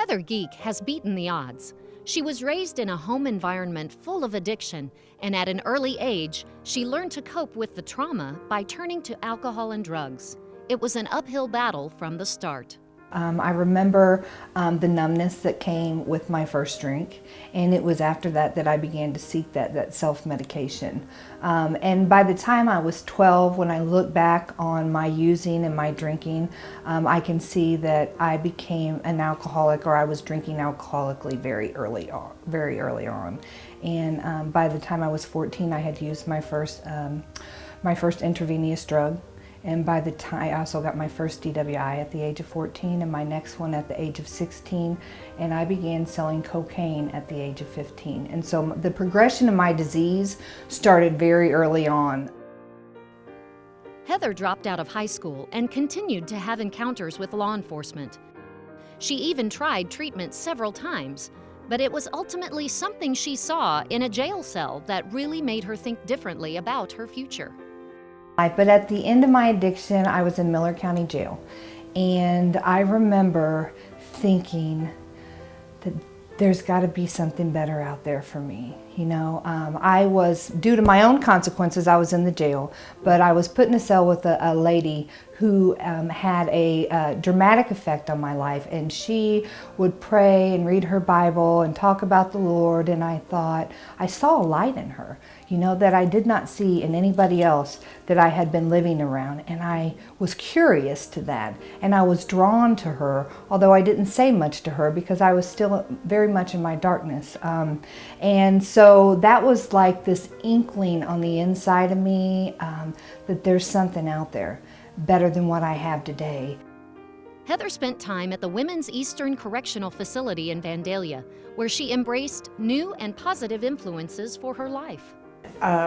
Heather Gieck has beaten the odds. She was raised in a home environment full of addiction, and at an early age, she learned to cope with the trauma by turning to alcohol and drugs. It was an uphill battle from the start. I remember the numbness that came with my first drink, and it was after that that I began to seek that self-medication. And by the time I was 12, when I look back on my using and my drinking, I can see that I became an alcoholic, or I was drinking alcoholically very early on. And by the time I was 14, I had used my first intravenous drug. And by the time, I also got my first DWI at the age of 14 and my next one at the age of 16. And I began selling cocaine at the age of 15. And so the progression of my disease started very early on. Heather dropped out of high school and continued to have encounters with law enforcement. She even tried treatment several times, but it was ultimately something she saw in a jail cell that really made her think differently about her future. But at the end of my addiction, I was in Miller County Jail. And I remember thinking that there's got to be something better out there for me. You know, I was, due to my own consequences, I was in the jail, but I was put in a cell with a lady who had a dramatic effect on my life. And she would pray and read her Bible and talk about the Lord. And I thought, I saw a light in her, you know, that I did not see in anybody else that I had been living around. And I was curious to that. And I was drawn to her, although I didn't say much to her because I was still very much in my darkness. And so that was like this inkling on the inside of me that there's something out there better than what I have today. Heather spent time at the Women's Eastern Correctional Facility in Vandalia, where she embraced new and positive influences for her life.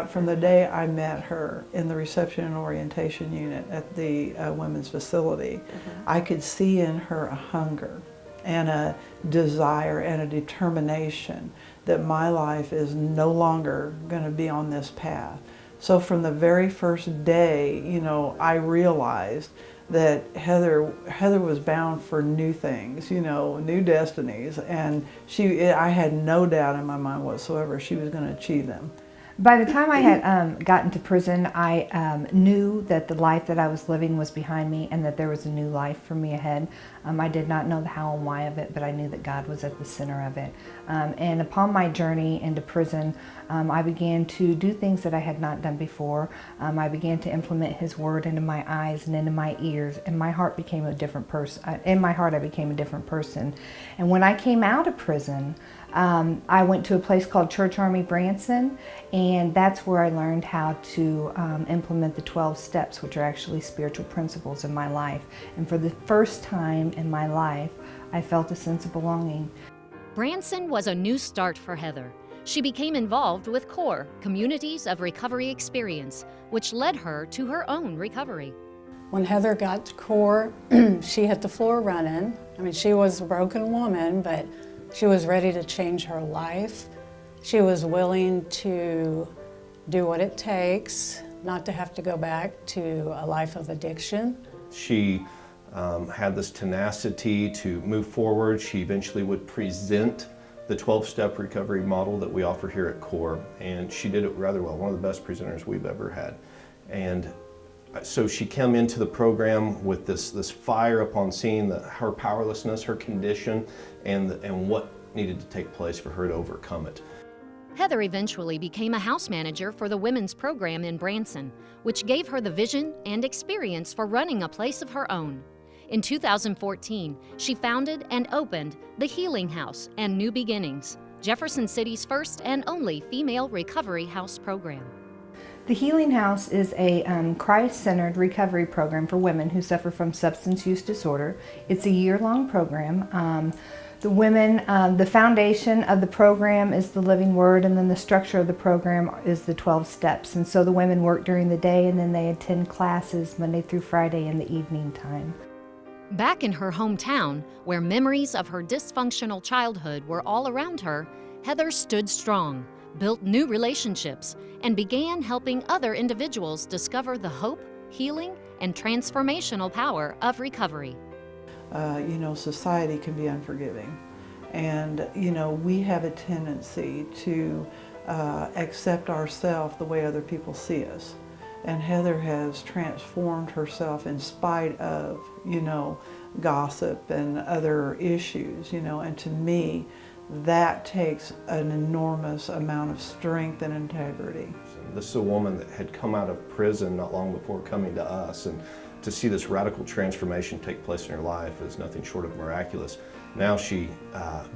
From the day I met her in the reception and orientation unit at the women's facility, I could see in her a hunger and a desire and a determination that my life is no longer going to be on this path. So from the very first day, you know, I realized that Heather was bound for new things, you know, new destinies, and I had no doubt in my mind whatsoever she was going to achieve them. By the time I had gotten to prison, I knew that the life that I was living was behind me and that there was a new life for me ahead. I did not know the how and why of it, but I knew that God was at the center of it. And upon my journey into prison, I began to do things that I had not done before. I began to implement His Word into my eyes and into my ears, and my heart became a different person. In my heart, I became a different person. And when I came out of prison, I went to a place called Church Army Branson, and that's where I learned how to implement the 12 steps, which are actually spiritual principles in my life. And for the first time in my life, I felt a sense of belonging. Branson was a new start for Heather. She became involved with CORE, Communities of Recovery Experience, which led her to her own recovery. When Heather got to CORE, she hit the floor running. I mean, she was a broken woman, but she was ready to change her life. She was willing to do what it takes, not to have to go back to a life of addiction. She had this tenacity to move forward. She eventually would present the 12-step recovery model that we offer here at CORE, and she did it rather well, one of the best presenters we've ever had. And so she came into the program with this fire upon seeing her powerlessness, her condition, and what needed to take place for her to overcome it. Heather eventually became a house manager for the women's program in Branson, which gave her the vision and experience for running a place of her own. In 2014, she founded and opened the Healing House and New Beginnings, Jefferson City's first and only female recovery house program. The Healing House is a Christ-centered recovery program for women who suffer from substance use disorder. It's a year-long program. The women, the foundation of the program is the living word, and then the structure of the program is the 12 steps. And so the women work during the day, and then they attend classes Monday through Friday in the evening time. Back in her hometown, where memories of her dysfunctional childhood were all around her, Heather stood strong, built new relationships, and began helping other individuals discover the hope, healing, and transformational power of recovery. society can be unforgiving. And, we have a tendency to accept ourselves the way other people see us. And Heather has transformed herself in spite of, gossip and other issues, and to me, that takes an enormous amount of strength and integrity. This is a woman that had come out of prison not long before coming to us, and to see this radical transformation take place in her life is nothing short of miraculous. Now she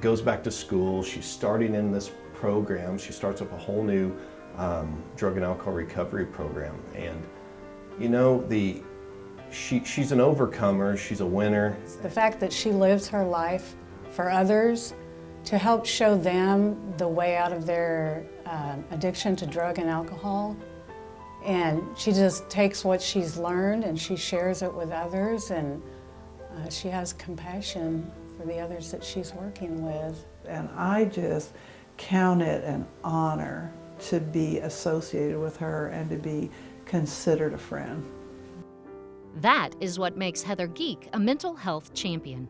goes back to school, she's starting in this program, she starts up a whole new drug and alcohol recovery program, and she's an overcomer, she's a winner. The fact that she lives her life for others to help show them the way out of their addiction to drug and alcohol. And she just takes what she's learned and she shares it with others, and she has compassion for the others that she's working with. And I just count it an honor to be associated with her and to be considered a friend. That is what makes Heather Gieck a mental health champion.